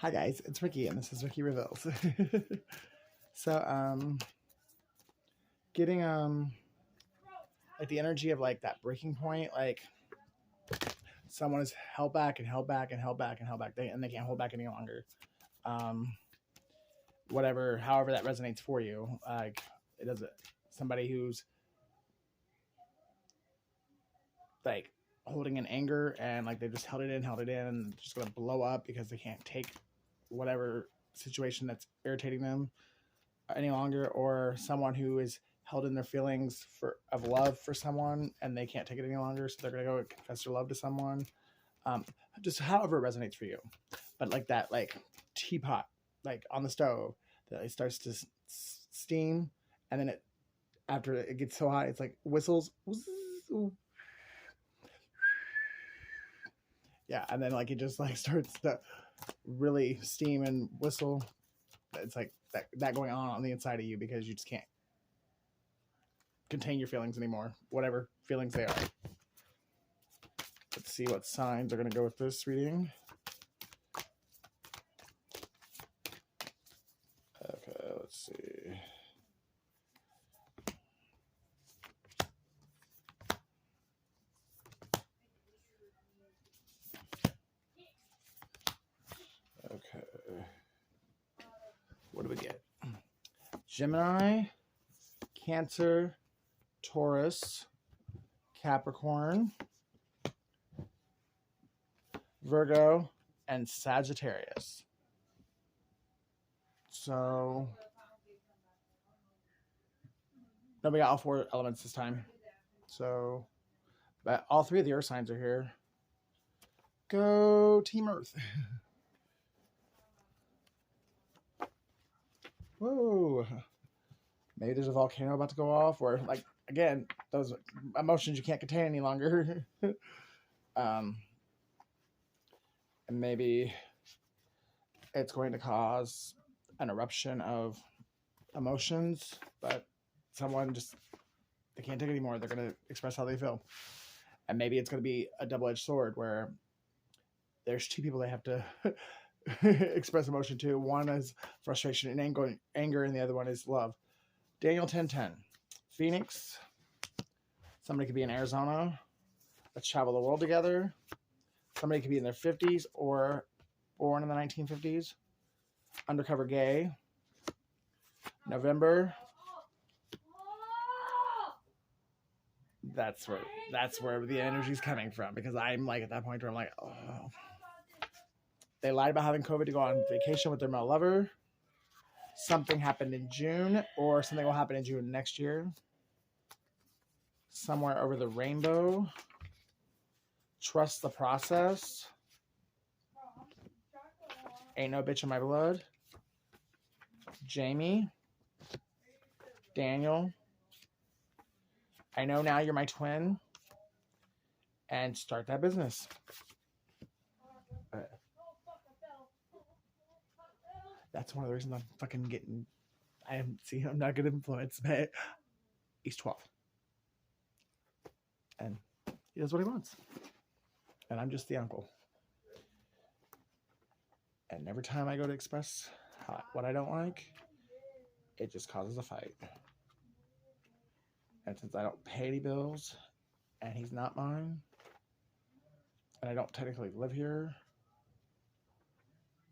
Hi guys, it's Ricky and this is Ricky Reveals. so getting like the energy of like that breaking point, like someone is held back and held back and held back and held back, they can't hold back any longer. Um Whatever, however that resonates for you. Like it doesn't somebody who's like holding in anger and like they just held it in and just gonna blow up because they can't take whatever situation that's irritating them any longer, or someone who is held in their feelings for of love for someone and they can't take it any longer, so they're gonna go confess their love to someone. Um, just however it resonates for you, but like that, like teapot, like on the stove, that it starts to steam, and then it after it gets so hot, it's like whistles, yeah, and then like it just like starts to really steam and whistle. It's like that going on the inside of you because you just can't contain your feelings anymore, whatever feelings they are. Let's see what signs are going to go with this reading. Okay, let's see. Okay. What do we get? Gemini, Cancer, Taurus, Capricorn, Virgo, and Sagittarius. So, no, we got all four elements this time. So, but all three of the earth signs are here. Go Team Earth. Whoa. Maybe there's a volcano about to go off, or like, again, those emotions you can't contain any longer. And maybe it's going to cause an eruption of emotions, but someone just, they can't take it anymore. They're going to express how they feel. And maybe it's going to be a double-edged sword where there's two people they have to express emotion to. One is frustration and anger, and the other one is love. Daniel 10:10. Phoenix. Somebody could be in Arizona. Let's travel the world together. Somebody could be in their 50s or born in the 1950s. Undercover gay. November. That's where the energy's coming from, because I'm like at that point where I'm like, oh. They lied about having COVID to go on vacation with their male lover. Something happened in June, or something will happen in June next year. Somewhere over the rainbow. Trust the process. Ain't no bitch in my blood. Jamie. Daniel. I know now you're my twin. And start that business. That's one of the reasons I'm fucking getting. I'm not good influence, but he's 12. And he does what he wants. And I'm just the uncle. And every time I go to express what I don't like, it just causes a fight. And since I don't pay any bills, and he's not mine, and I don't technically live here,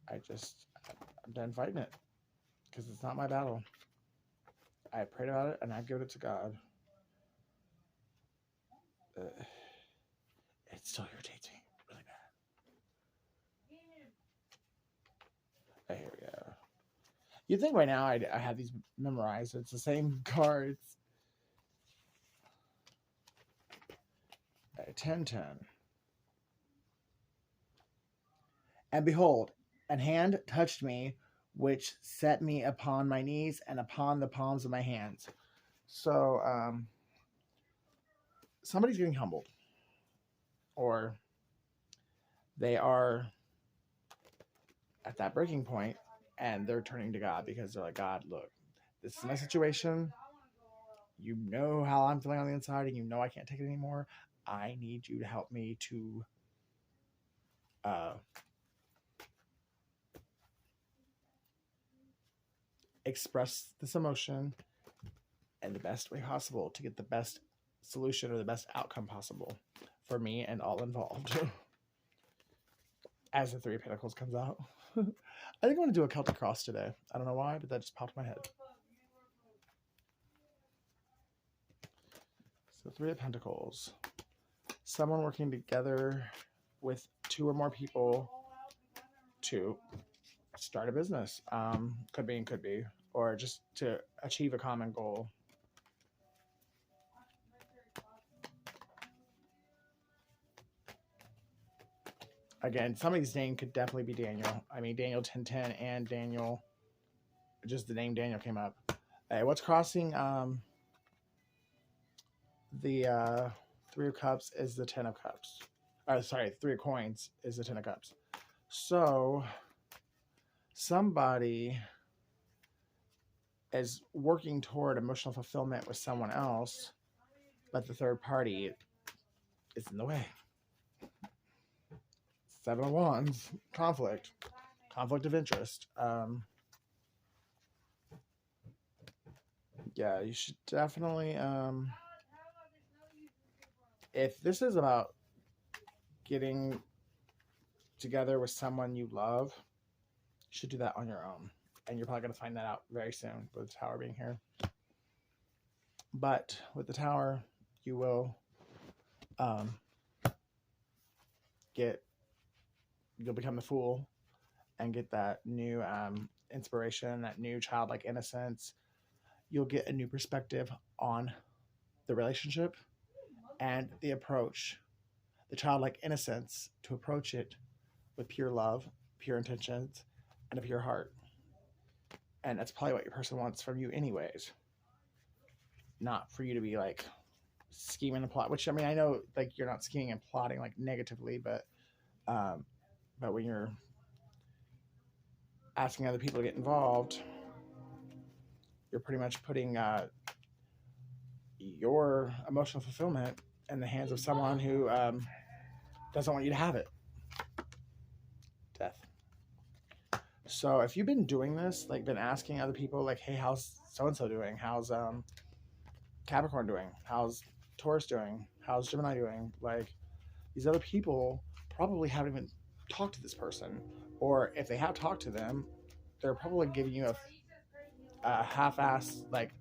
I'm done fighting it. Because it's not my battle. I prayed about it, and I give it to God. It still irritates me really bad. Here we go. You'd think by now I have these memorized. It's the same cards. 10:10. And behold, an hand touched me, which set me upon my knees and upon the palms of my hands. So, somebody's getting humbled, or they are at that breaking point, and they're turning to God because they're like, God, look, this is my situation. You know how I'm feeling on the inside, and you know I can't take it anymore. I need you to help me to express this emotion in the best way possible to get the best solution or the best outcome possible for me and all involved. As the Three of Pentacles comes out. I think I want to do a Celtic cross today. I don't know why, but that just popped in my head. So Three of Pentacles. Someone working together with two or more people to start a business. Could be. Or just to achieve a common goal. Again, somebody's name could definitely be Daniel. I mean, Daniel 1010 and Daniel, just the name Daniel came up. Hey, what's crossing the Three of Cups is the Ten of Cups. Sorry, Three of Coins is the Ten of Cups. So, somebody is working toward emotional fulfillment with someone else, but the third party is in the way. Seven of Wands, conflict of interest. Yeah, you should definitely, if this is about getting together with someone you love, you should do that on your own. And you're probably going to find that out very soon with the Tower being here. But with the Tower, you will you'll become the Fool and get that new inspiration, that new childlike innocence. You'll get a new perspective on the relationship and the approach, the childlike innocence to approach it with pure love, pure intentions, and a pure heart. And that's probably what your person wants from you anyways. Not for you to be like scheming and plot, which I mean, I know like you're not scheming and plotting like negatively, but when you're asking other people to get involved, you're pretty much putting your emotional fulfillment in the hands of someone who doesn't want you to have it. Death. So if you've been doing this, like been asking other people, like, hey, how's so-and-so doing? How's Capricorn doing? How's Taurus doing? How's Gemini doing? Like, these other people probably haven't even talked to this person. Or if they have talked to them, they're probably giving you a half-ass, like,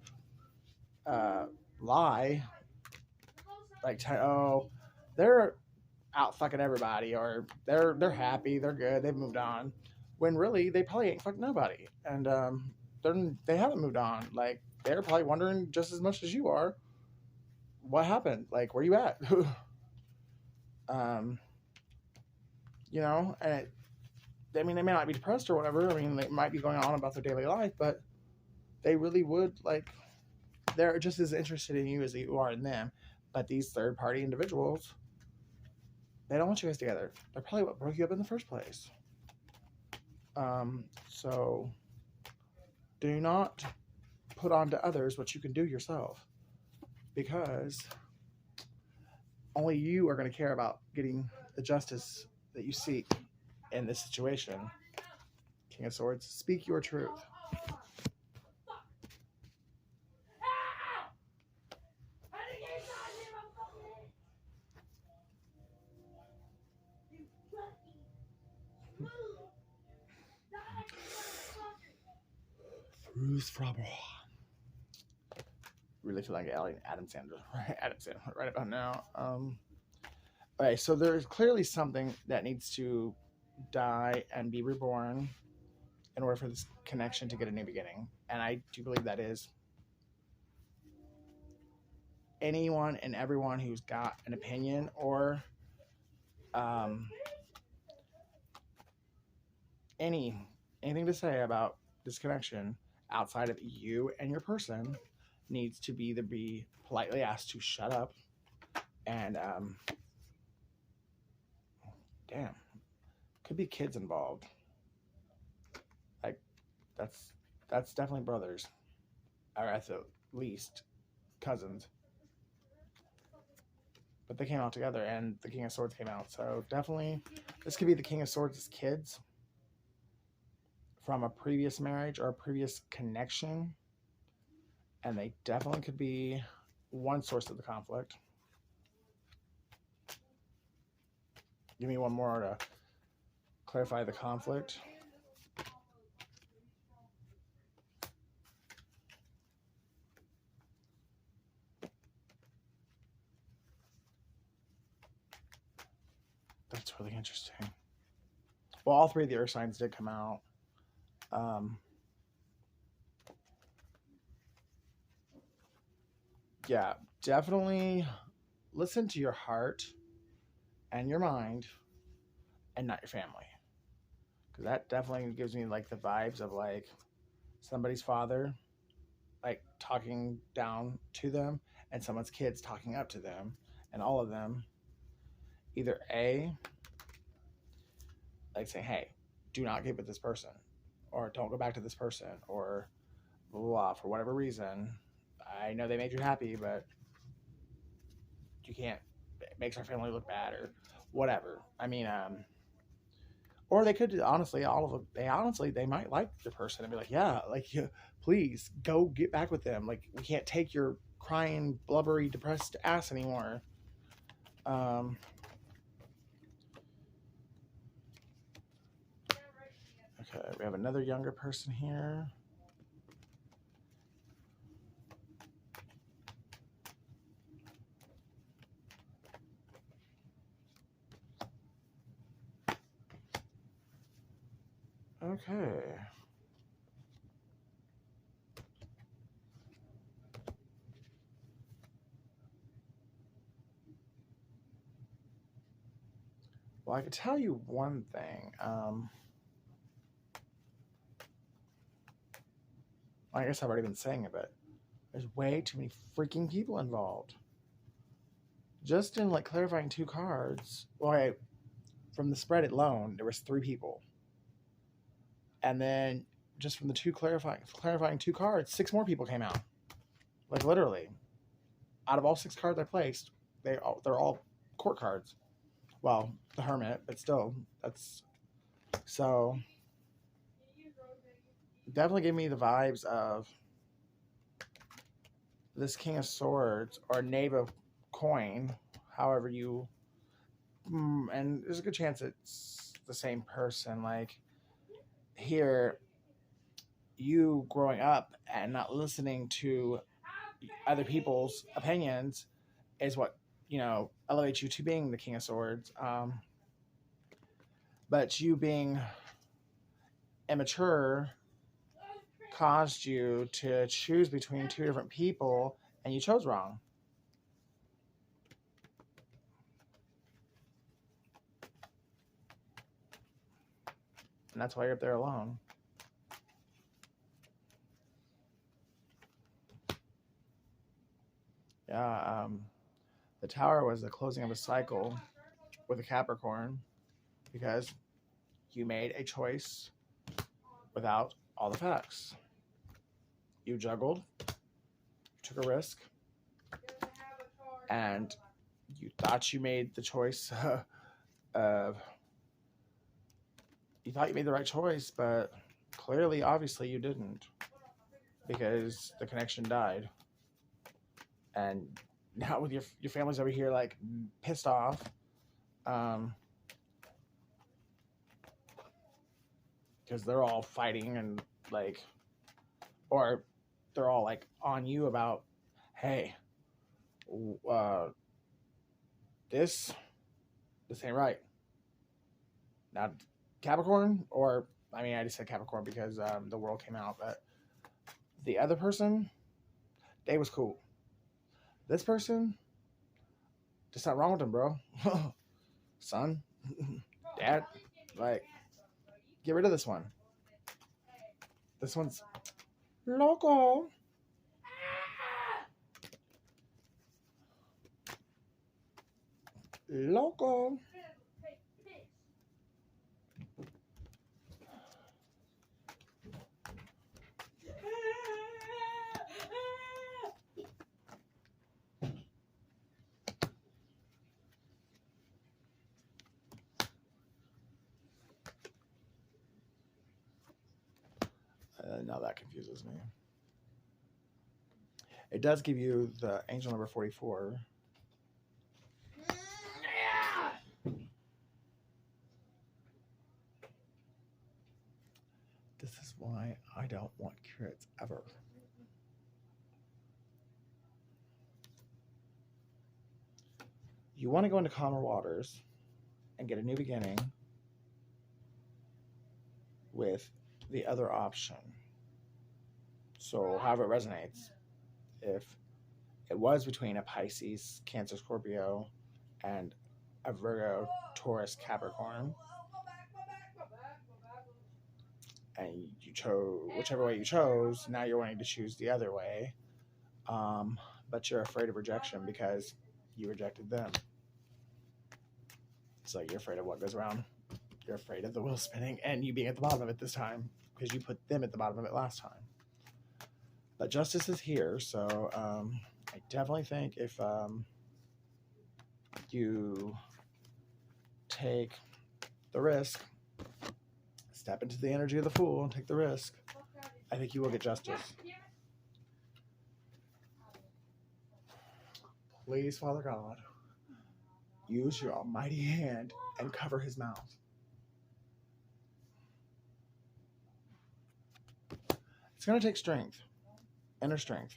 lie. Like, they're out fucking everybody, or they're happy, they're good, they've moved on. When really, they probably ain't fucking nobody. And they haven't moved on. Like, they're probably wondering just as much as you are, what happened? Like, where you at? You know, and I mean, they may not be depressed or whatever. I mean, they might be going on about their daily life, but they really would, like, they're just as interested in you as you are in them. But these third-party individuals, they don't want you guys together. They're probably what broke you up in the first place. So do not put on to others what you can do yourself, because only you are going to care about getting the justice that you seek in this situation. King of Swords, speak your truth. Bruce Frabo. Really feel like Adam Sandler. Adam Sandler right about now. Okay, so there's clearly something that needs to die and be reborn in order for this connection to get a new beginning. And I do believe that is anyone and everyone who's got an opinion or anything to say about this connection outside of you and your person needs to be politely asked to shut up. And damn, could be kids involved. Like, that's definitely brothers, or at the least cousins. But they came out together, and the King of Swords came out. So definitely, this could be the King of Swords' kids from a previous marriage or a previous connection, and they definitely could be one source of the conflict. Give me one more to clarify the conflict. That's really interesting. Well, all three of the earth signs did come out. Yeah, definitely listen to your heart and your mind and not your family. Because that definitely gives me like the vibes of like somebody's father like talking down to them and someone's kids talking up to them, and all of them either A, like saying, hey, do not get with this person, or don't go back to this person, or blah, blah, blah, for whatever reason. I know they made you happy, but you can't, it makes our family look bad, or whatever. I mean, or they could honestly, all of them, they might like the person and be like, yeah, like, yeah, please go get back with them. Like, we can't take your crying, blubbery, depressed ass anymore. Okay, we have another younger person here. Okay. Well, I could tell you one thing. I guess I've already been saying it, but there's way too many freaking people involved. Just in like clarifying two cards, well, from the spread alone, there was 3 people, and then just from the two clarifying 2 cards, 6 more people came out. Like literally, out of all 6 cards I placed, they're all court cards. Well, the Hermit, but still, that's so. Definitely gave me the vibes of this King of Swords or Knave of Coin, however you, and there's a good chance it's the same person. Like here, you growing up and not listening to other people's opinions is what, elevates you to being the King of Swords. But you being immature caused you to choose between 2 different people, and you chose wrong. And that's why you're up there alone. Yeah, the Tower was the closing of a cycle with a Capricorn because you made a choice without all the facts. You juggled, took a risk, and you thought you made the choice of, you thought you made the right choice, but clearly, obviously, you didn't, because the connection died. And now with your family's over here like pissed off, because they're all fighting and like, or they're all like on you about, hey, this ain't right. Now Capricorn, or I mean, I just said Capricorn because the world came out, but the other person, they was cool. This person, there's something wrong with them, bro. Son, dad, like, get rid of this one. This one's loco. Loco. Now that confuses me. It does give you the angel number 44. This is why I don't want curates ever. You want to go into calmer waters and get a new beginning with the other option. So however it resonates. If it was between a Pisces, Cancer, Scorpio, and a Virgo, Taurus, Capricorn, and you chose whichever way you chose, now you're wanting to choose the other way, but you're afraid of rejection because you rejected them. So you're afraid of what goes around. You're afraid of the wheel spinning and you being at the bottom of it this time because you put them at the bottom of it last time. But justice is here, so I definitely think if you take the risk, step into the energy of the fool and take the risk, I think you will get justice. Please, Father God, use your almighty hand and cover his mouth. It's going to take strength, inner strength.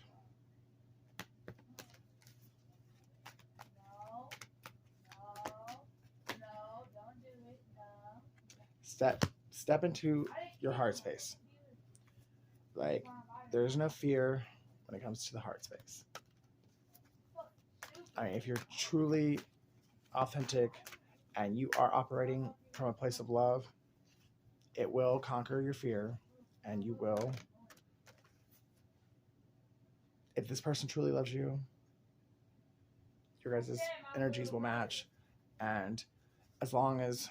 Step into your heart space. Like, there's no fear when it comes to the heart space. I mean, if you're truly authentic and you are operating from a place of love, it will conquer your fear, and you will. If this person truly loves you, your guys' energies will match. And as long as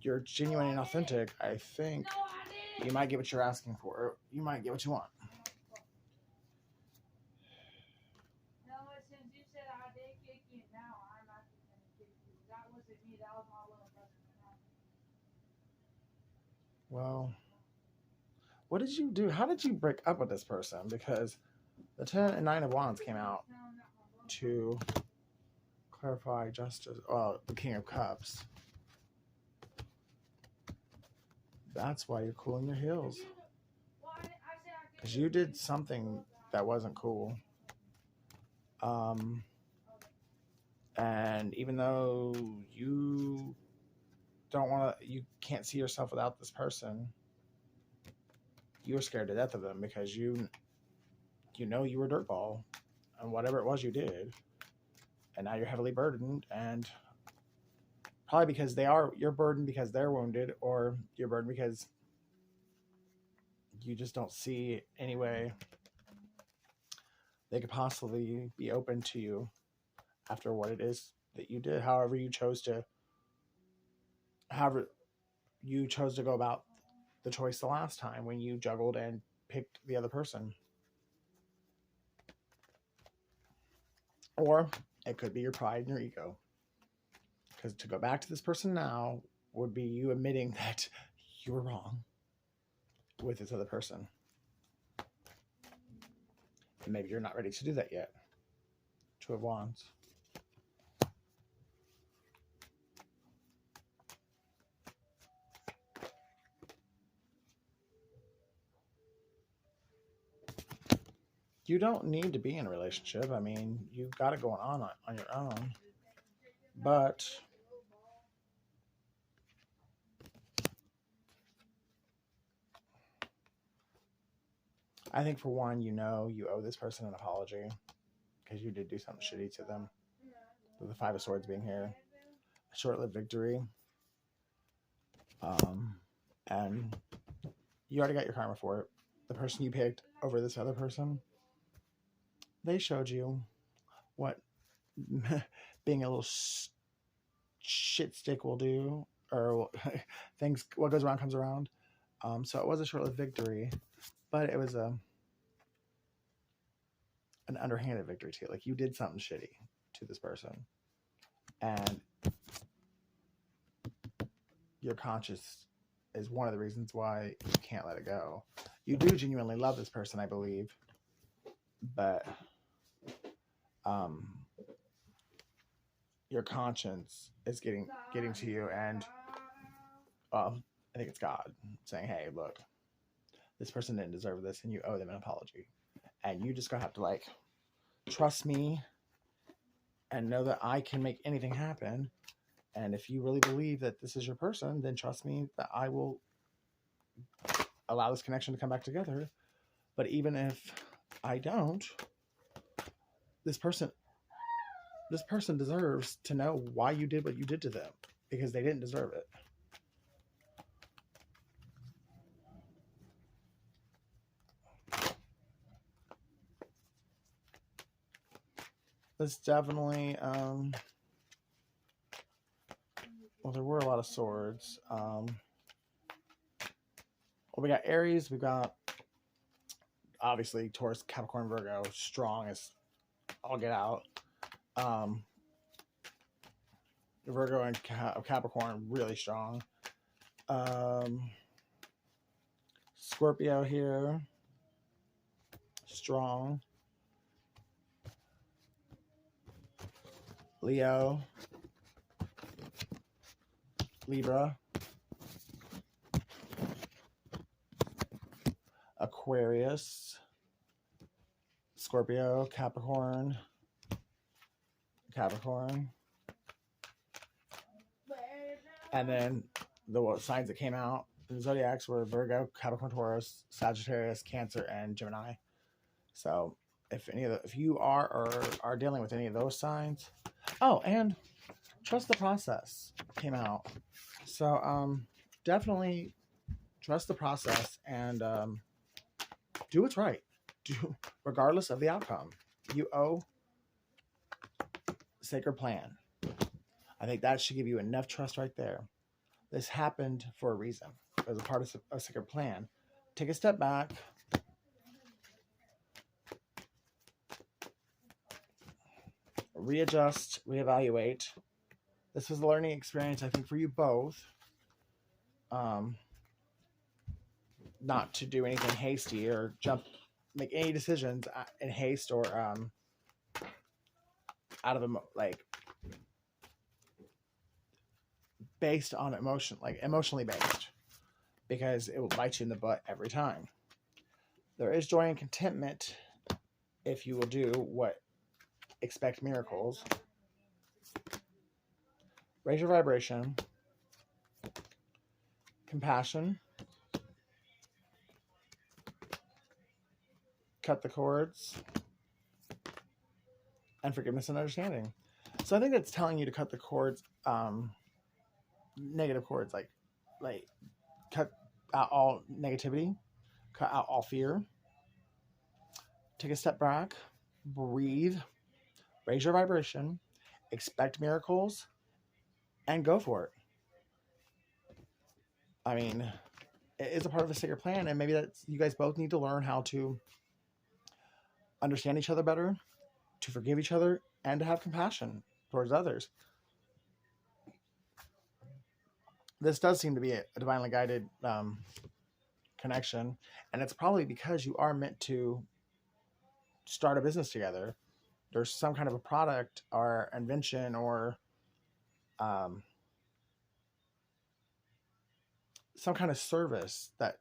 you're genuine and authentic, I think you might get what you're asking for. Or you might get what you want. Well, what did you do? How did you break up with this person? Because the 10 and 9 of Wands came out to clarify justice. Well, the King of Cups. That's why you're cooling your heels. Because you did something that wasn't cool. And even though you don't want to, you can't see yourself without this person, you were scared to death of them because you know you were a dirtball and whatever it was you did. And now you're heavily burdened, and probably because you're burdened because they're wounded, or you're burdened because you just don't see any way they could possibly be open to you after what it is that you did, however you chose to go about the choice the last time when you juggled and picked the other person. Or it could be your pride and your ego. Because to go back to this person now would be you admitting that you were wrong with this other person. And maybe you're not ready to do that yet. Two of Wands. You don't need to be in a relationship. I mean, you've got it going on your own. But I think for one, you owe this person an apology because you did do something shitty to them. With the 5 of Swords being here. A short-lived victory. And you already got your karma for it. The person you picked over this other person, they showed you what being a little shit stick will do, or what goes around comes around. So it was a short-lived victory, but it was an underhanded victory too. Like, you did something shitty to this person, and your conscience is one of the reasons why you can't let it go. You do genuinely love this person, I believe, but your conscience is getting to you, and I think it's God saying, "Hey, look, this person didn't deserve this, and you owe them an apology, and you just gonna have to like trust me and know that I can make anything happen. And if you really believe that this is your person, then trust me that I will allow this connection to come back together. But even if I don't, this person deserves to know why you did what you did to them, because they didn't deserve it." It's definitely well, there were a lot of swords. Well, we got Aries, we got obviously Taurus, Capricorn, Virgo, strong as all get out. Virgo and Capricorn really strong. Scorpio here, strong. Leo, Libra, Aquarius, Scorpio, Capricorn, and then the signs that came out in the zodiacs were Virgo, Capricorn, Taurus, Sagittarius, Cancer, and Gemini. So if you are or are dealing with any of those signs, and trust the process came out. So definitely trust the process and do what's right. Do regardless of the outcome. You owe sacred plan. I think that should give you enough trust right there. This happened for a reason. It was a part of a sacred plan. Take a step back. Readjust, reevaluate. This was a learning experience, I think, for you both. Not to do anything hasty or make any decisions in haste or out of based on emotion, like emotionally based, because it will bite you in the butt every time. There is joy and contentment if you will do what expect miracles. Raise your vibration. Compassion. Cut the cords. And forgiveness and understanding. So I think that's telling you to cut the cords, negative cords, like cut out all negativity, cut out all fear. Take a step back, breathe, raise your vibration, expect miracles, and go for it. I mean, it is a part of a sacred plan, and maybe that's you guys both need to learn how to understand each other better, to forgive each other, and to have compassion towards others. This does seem to be a divinely guided connection, and it's probably because you are meant to start a business together. There's some kind of a product or invention or some kind of service that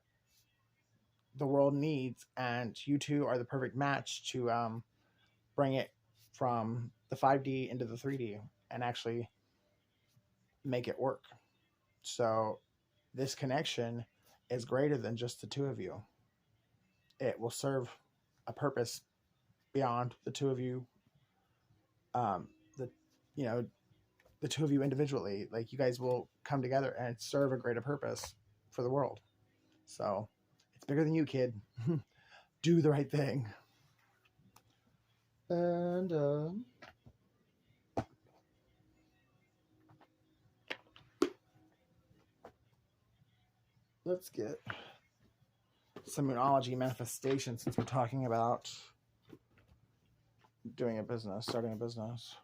the world needs, and you two are the perfect match to bring it from the 5D into the 3D and actually make it work. So this connection is greater than just the two of you. It will serve a purpose beyond the two of you. The two of you individually, like you guys will come together and serve a greater purpose for the world. So it's bigger than you, kid. Do the right thing. And let's get some Moonology manifestation, since we're talking about starting a business.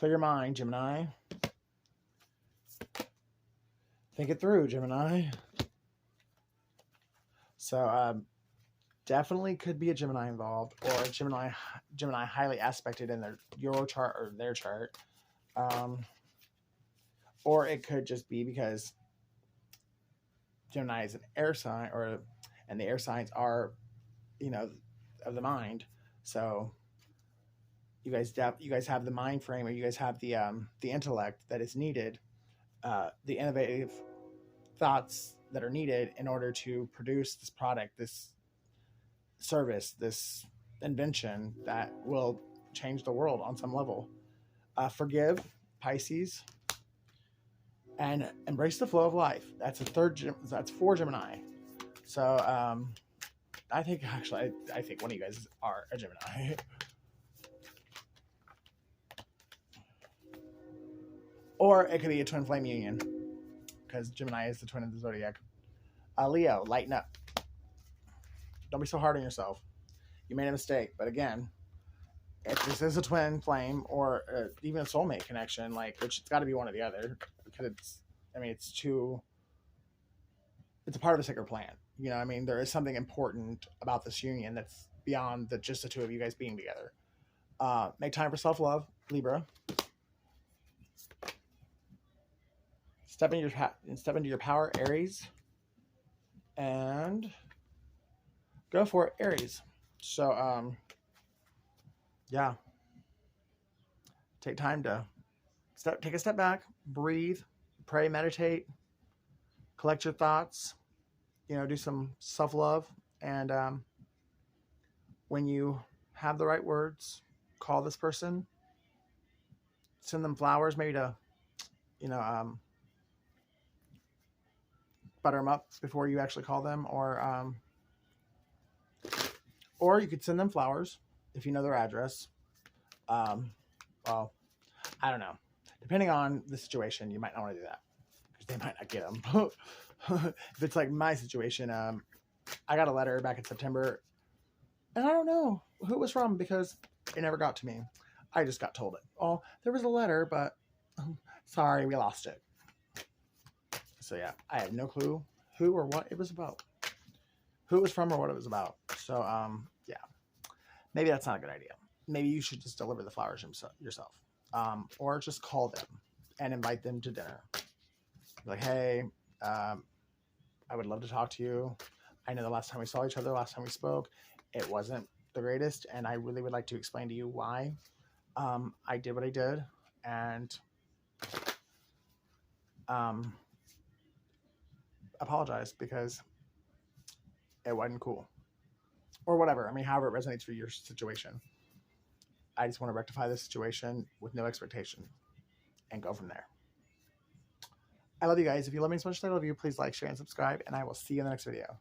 Clear your mind, Gemini. Think it through, Gemini. So definitely could be a Gemini involved, or a Gemini highly aspected in their Euro chart or their chart. Or it could just be because Gemini is an air sign, and the air signs are, of the mind. So you guys have the mind frame, or you guys have the intellect that is needed, the innovative thoughts that are needed in order to produce this product, this service, this invention that will change the world on some level. Forgive, Pisces, and embrace the flow of life. That's that's 4 Gemini. So I think one of you guys are a Gemini. Or it could be a twin flame union, because Gemini is the twin of the zodiac. Leo, lighten up. Don't be so hard on yourself. You made a mistake, but again, if this is a twin flame or even a soulmate connection, which it's got to be one or the other, because it's a part of a sacred plan. There is something important about this union that's beyond just the two of you guys being together. Make time for self-love, Libra. Step into your power, Aries. And go for it, Aries. So, yeah. Take time to take a step back, breathe, pray, meditate, collect your thoughts, do some self-love. And when you have the right words, call this person, send them flowers, maybe to, butter them up before you actually call them, or you could send them flowers if you know their address. Well, I don't know. Depending on the situation, you might not want to do that, because they might not get them. If it's like my situation, I got a letter back in September, and I don't know who it was from, because it never got to me. I just got told it. Oh, there was a letter, but sorry, we lost it. So yeah, I have no clue who or what it was about, who it was from, or what it was about. So yeah, maybe that's not a good idea. Maybe you should just deliver the flowers yourself, or just call them and invite them to dinner. Like, hey, I would love to talk to you. I know the last time we saw each other, last time we spoke, it wasn't the greatest, and I really would like to explain to you why I did what I did, and apologize because it wasn't cool, or whatever. However it resonates for your situation. I just want to rectify this situation with no expectation and go from there. I love you guys. If you love me as much as I love you, please like, share, and subscribe, and I will see you in the next video.